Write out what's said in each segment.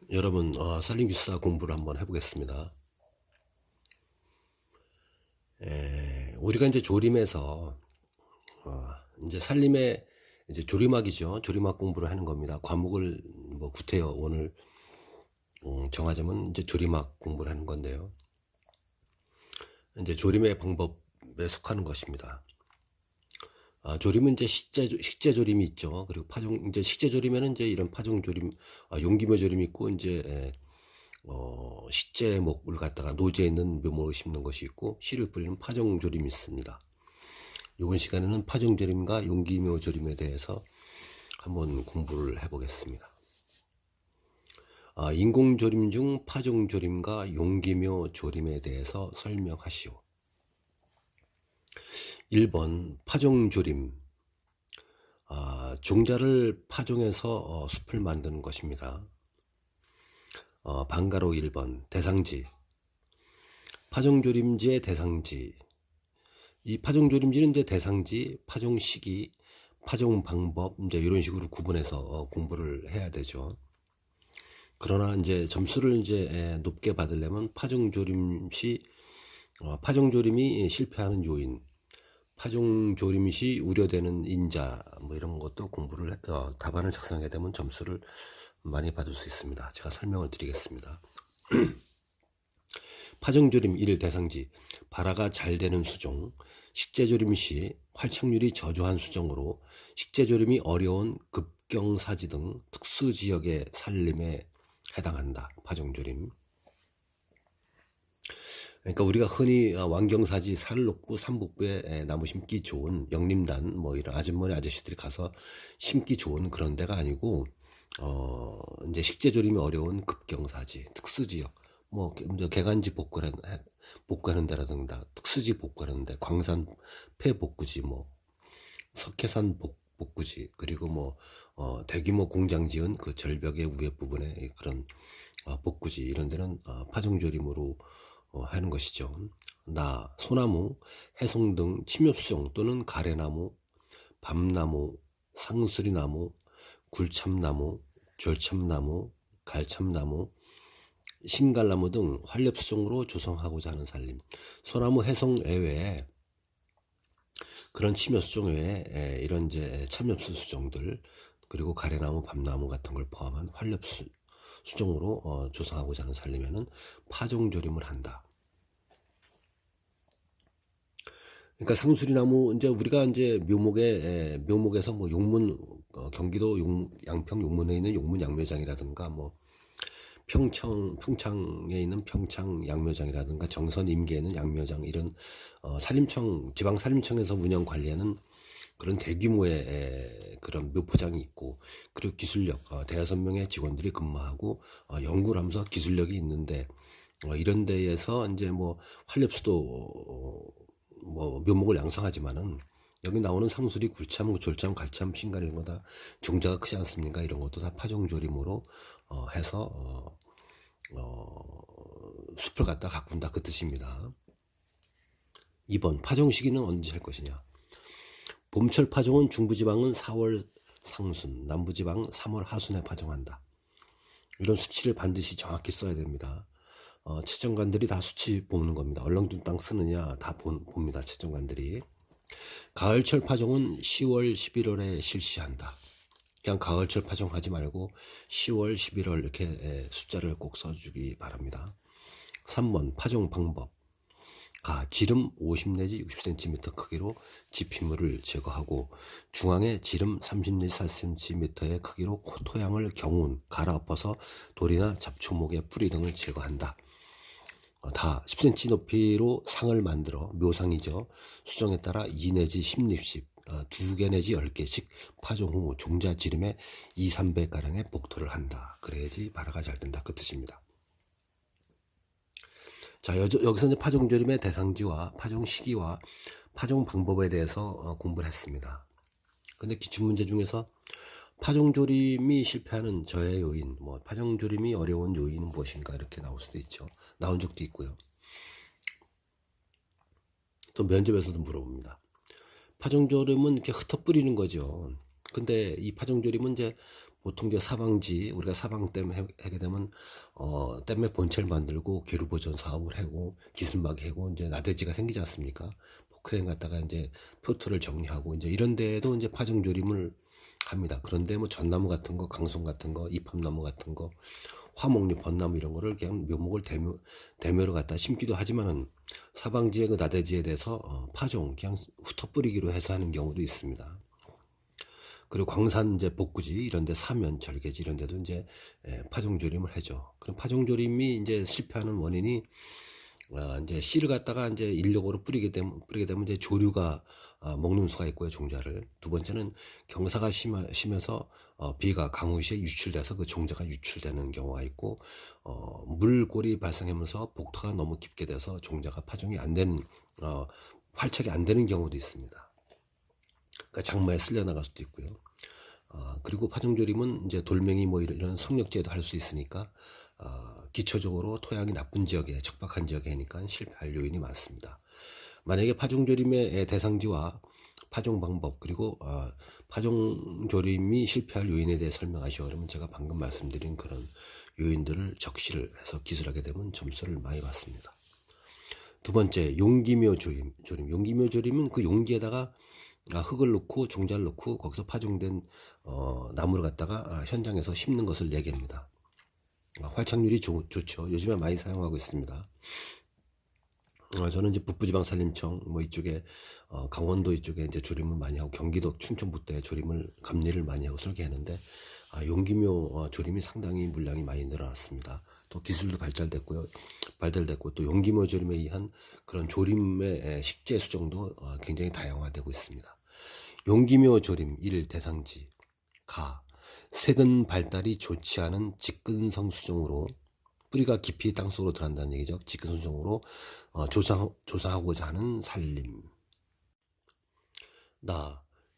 여러분, 살림기사 공부를 한번 해보겠습니다. 우리가 이제 조림에서 이제 살림의 이제 조림학이죠. 조림학 공부를 하는 겁니다. 과목을 뭐 구태여 오늘 정하자면 이제 조림학 공부를 하는 건데요. 이제 조림의 방법에 속하는 것입니다. 조림은 이제 식재 조림이 있죠. 그리고 파종 이제 식재 조림에는 이제 이런 파종 조림, 용기묘 조림이 있고 이제 식재 목을 갖다가 노지에 있는 묘목을 심는 것이 있고 씨를 뿌리는 파종조림이 있습니다. 이번 시간에는 파종조림과 용기묘 조림에 대해서 한번 공부를 해보겠습니다. 인공조림 중 파종조림과 용기묘 조림에 대해서 설명하시오. 1번 파종조림. 종자를 파종해서 숲을 만드는 것입니다. 방가로 1번 대상지. 파종조림지의 대상지. 이 파종조림지는 이제 대상지, 파종 시기, 파종 방법 이제 이런 식으로 구분해서 공부를 해야 되죠. 그러나 이제 점수를 이제 높게 받으려면 파종조림 시 파종조림이 실패하는 요인, 파종조림 시 우려되는 인자 뭐 이런 것도 공부를 답안을 작성하게 되면 점수를 많이 받을 수 있습니다. 제가 설명을 드리겠습니다. 파종조림 1 대상지. 발화가 잘 되는 수종. 식재조림 시 활착률이 저조한 수종으로 식재조림이 어려운 급경사지 등 특수지역의 살림에 해당한다. 파종조림. 그러니까 우리가 흔히 완경사지 살을 놓고 삼북부에 나무 심기 좋은 영림단 뭐 이런 아주머니 아저씨들이 가서 심기 좋은 그런 데가 아니고 이제 식재조림이 어려운 급경사지 특수지역 뭐 개간지 복구하는 데라든가 특수지 복구하는 데 광산 폐복구지 뭐 석회산 복구지 그리고 뭐 대규모 공장 지은 그 절벽의 위에 부분에 그런 복구지 이런 데는 파종조림으로 하는 것이죠. 소나무, 해송 등 침엽수종 또는 가래나무, 밤나무, 상수리나무, 굴참나무, 졸참나무, 갈참나무, 신갈나무 등 활렵수종으로 조성하고자 하는 살림. 소나무 해송 외에 그런 침엽수종 외에 이런 이제 참엽수 수종들 그리고 가래나무, 밤나무 같은 걸 포함한 활렵수종으로 조성하고자 하는 살림에는 파종조림을 한다. 그러니까 상수리나무 이제 우리가 이제 묘목에서 뭐 용문 경기도 양평 용문에 있는 용문 양묘장이라든가 뭐 평창에 있는 평창 양묘장이라든가 정선 임계에 있는 양묘장 이런 산림청 지방 산림청에서 운영 관리하는 그런 대규모의 그런 묘포장이 있고 그리고 기술력 대여섯 명의 직원들이 근무하고 연구를 하면서 기술력이 있는데 이런 데에서 이제 뭐 활렵수도 뭐 묘목을 양성하지만은 여기 나오는 상수리, 굴참, 졸참, 갈참, 신갈 이런 거 다 종자가 크지 않습니까? 이런 것도 다 파종조림으로 해서 숲을 갖다 가꾼다 그 뜻입니다. 2번 파종 시기는 언제 할 것이냐? 봄철 파종은 중부지방은 4월 상순, 남부지방 3월 하순에 파종한다. 이런 수치를 반드시 정확히 써야 됩니다. 채정관들이 다 수치 보는 겁니다. 얼렁뚱땅 쓰느냐 다 봅니다. 채정관들이. 가을철 파종은 10월 11월에 실시한다. 그냥 가을철 파종하지 말고 10월 11월 이렇게 숫자를 꼭 써주기 바랍니다. 3번 파종 방법. 지름 50 내지 60cm 크기로 지피물을 제거하고 중앙에 지름 30 내지 40cm의 크기로 토양을 경운 갈아엎어서 돌이나 잡초목의 뿌리 등을 제거한다. 다 10cm 높이로 상을 만들어 묘상이죠. 수정에 따라 2 내지 10립씩 2개 내지 10개씩 파종 후 종자 지름에 2, 3배가량의 복토를 한다. 그래야지 발화가 잘 된다. 그 뜻입니다. 자, 여기서 이제 파종조림의 대상지와 파종 시기와 파종 방법에 대해서 공부를 했습니다. 근데 기출문제 중에서 파종조림이 실패하는 저해 요인, 뭐 파종조림이 어려운 요인은 무엇인가 이렇게 나올 수도 있죠. 나온 적도 있고요. 또 면접에서도 물어봅니다. 파종조림은 이렇게 흩어 뿌리는 거죠. 근데 이 파종조림은 이제 보통 이제 사방지, 우리가 사방댐 하게 되면 댐의 본체를 만들고 교류 보존 사업을 하고 기술막 하고 이제 나대지가 생기지 않습니까? 포크레인 갖다가 이제 표토를 정리하고 이제 이런 데에도 이제 파종조림을 합니다. 그런데 뭐 전나무 같은 거, 강송 같은 거, 이팝나무 같은 거, 화목류, 벚나무 이런 거를 그냥 묘목을 대묘로 갖다 심기도 하지만은 사방지의 그 나대지에 대해서 파종 그냥 훑어 뿌리기로 해서 하는 경우도 있습니다. 그리고 광산 이제 복구지 이런 데 사면 절개지 이런 데도 이제 파종조림을 하죠. 그럼 파종조림이 이제 실패하는 원인이 이제 씨를 갖다가 이제 인력으로 뿌리게 되면 이제 조류가 먹는 수가 있고요, 종자를. 두 번째는 경사가 심해서 비가 강우시에 유출돼서 그 종자가 유출되는 경우가 있고, 물골이 발생하면서 복토가 너무 깊게 돼서 종자가 파종이 안 되는, 활착이 안 되는 경우도 있습니다. 그러니까 장마에 쓸려 나갈 수도 있고요. 그리고 파종조림은 이제 돌멩이 뭐 이런 성역제도 할 수 있으니까 기초적으로 토양이 나쁜 지역에 척박한 지역에 하니까 실패할 요인이 많습니다. 만약에 파종조림의 대상지와 파종 방법 그리고 파종조림이 실패할 요인에 대해 설명하시오 그러면 제가 방금 말씀드린 그런 요인들을 적시를 해서 기술하게 되면 점수를 많이 받습니다. 두 번째, 용기묘 조림. 용기묘 조림은 그 용기에다가 흙을 넣고 종자를 넣고 거기서 파종된 나무를 갖다가 현장에서 심는 것을 얘기합니다. 활착률이 좋죠. 요즘에 많이 사용하고 있습니다. 저는 이제 북부지방산림청 뭐 이쪽에 강원도 이쪽에 이제 조림을 많이 하고 경기도 충청북도에 조림을 감리를 많이 하고 설계했는데 용기묘 조림이 상당히 물량이 많이 늘어났습니다. 또 기술도 발달됐고 또 용기묘 조림에 의한 그런 조림의 식재 수정도 굉장히 다양화되고 있습니다. 용기묘 조림 1 대상지 가 색은 발달이 좋지 않은 직근성 수종으로 뿌리가 깊이 땅속으로 들어간다는 얘기죠. 직근성 수종으로 조상하고자 하는 산림.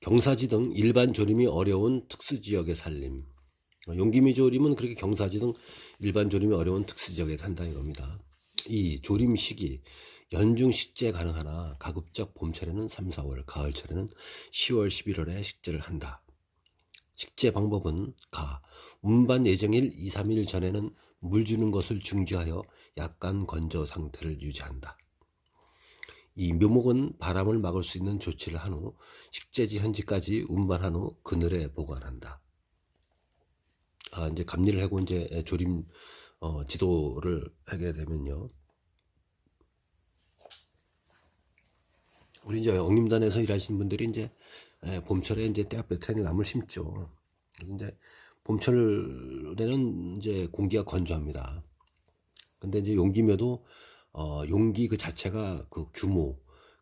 경사지 등 일반 조림이 어려운 특수지역의 산림. 용기묘 조림은 그렇게 경사지 등 일반 조림이 어려운 특수지역에 산다 이겁니다. 2. 조림 시기 연중 식재 가능하나 가급적 봄철에는 3, 4월, 가을철에는 10월, 11월에 식재를 한다. 식재 방법은 운반 예정일 2, 3일 전에는 물 주는 것을 중지하여 약간 건조 상태를 유지한다. 이 묘목은 바람을 막을 수 있는 조치를 한 후 식재지 현지까지 운반한 후 그늘에 보관한다. 이제 감리를 하고 이제 조림 지도를 하게 되면요. 우리 이제 영림단에서 일하시는 분들이 이제 봄철에 이제 떼앞볕에 나무를 심죠. 이제 봄철에는 이제 공기가 건조합니다. 근데 이제 용기묘도 용기 그 자체가 그 규모,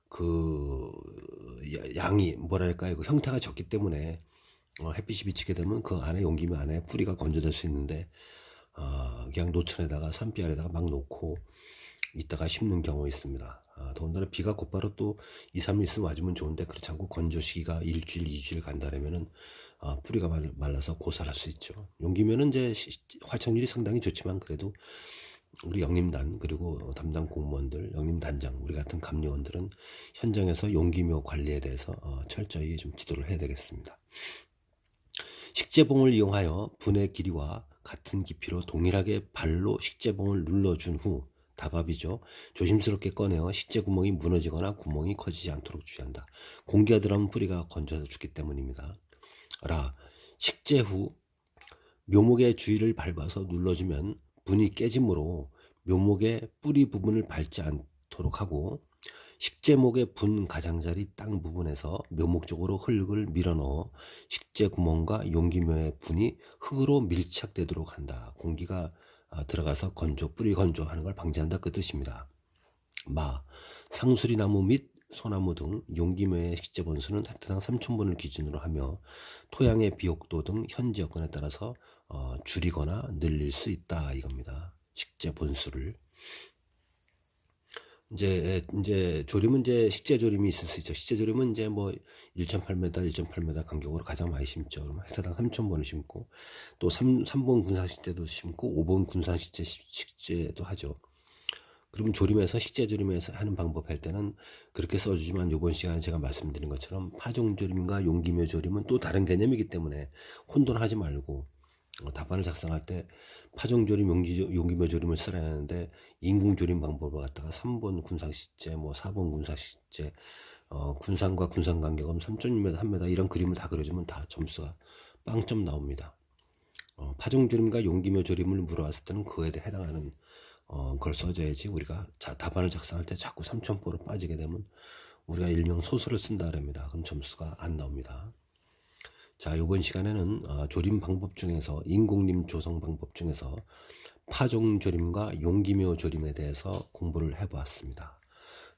그 양이 뭐랄까요, 그 형태가 적기 때문에 햇빛이 비치게 되면 그 안에 용기묘 안에 뿌리가 건조될 수 있는데 그냥 노천에다가 산비 아래다가 막 놓고 이따가 심는 경우 있습니다. 더군다나 비가 곧바로 또 2, 3일 있으면 와주면 좋은데 그렇지 않고 건조 시기가 일주일, 2주일 간다면은 뿌리가 말라서 고살할 수 있죠. 용기묘는 이제 활착률이 상당히 좋지만 그래도 우리 영림단 그리고 담당 공무원들, 영림단장, 우리 같은 감리원들은 현장에서 용기묘 관리에 대해서 철저히 좀 지도를 해야 되겠습니다. 식재봉을 이용하여 분의 길이와 같은 깊이로 동일하게 발로 식재봉을 눌러준 후 다밥이죠. 조심스럽게 꺼내어 식재 구멍이 무너지거나 구멍이 커지지 않도록 주의한다. 공기가 들어가면 뿌리가 건져서 죽기 때문입니다. 식재 후 묘목의 주위를 밟아서 눌러주면 분이 깨지므로 묘목의 뿌리 부분을 밟지 않도록 하고 식재목의 분 가장자리 땅 부분에서 묘목 쪽으로 흙을 밀어넣어 식재 구멍과 용기묘의 분이 흙으로 밀착되도록 한다. 공기가 들어가서 뿌리 건조하는 걸 방지한다 그 뜻입니다. 상수리나무 및 소나무 등 용기묘의 식재 본수는 헥타당 3,000본을 기준으로 하며 토양의 비옥도 등 현지 여건에 따라서 줄이거나 늘릴 수 있다 이겁니다. 식재 본수를. 이제 조림은 이제 식재 조림이 있을 수 있죠. 식재 조림은 이제 뭐 1.8m, 1.8m 간격으로 가장 많이 심죠. 그러면 헥타당 3,000본을 심고 또 3번 군산식재도 심고 5번 군산식재도 하죠. 그러면 조림해서 식재 조림해서 하는 방법 할 때는 그렇게 써주지만 이번 시간에 제가 말씀드린 것처럼 파종 조림과 용기묘 조림은 또 다른 개념이기 때문에 혼돈하지 말고 답안을 작성할 때 파종조림, 용기묘 조림을 써야 하는데 인공조림 방법을 갖다가 3번 군상식재, 뭐 4번 군상식재, 군상과 군상 간격은 3.6m, 1m 이런 그림을 다 그려주면 다 점수가 빵점 나옵니다. 파종조림과 용기묘 조림을 물어봤을 때는 그에 해당하는 걸 써줘야지 우리가 답안을 작성할 때 자꾸 삼천포로 빠지게 되면 우리가 일명 소설을 쓴다 그럽니다. 그럼 점수가 안 나옵니다. 자, 이번 시간에는 조림 방법 중에서 인공림 조성 방법 중에서 파종 조림과 용기묘 조림에 대해서 공부를 해보았습니다.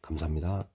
감사합니다.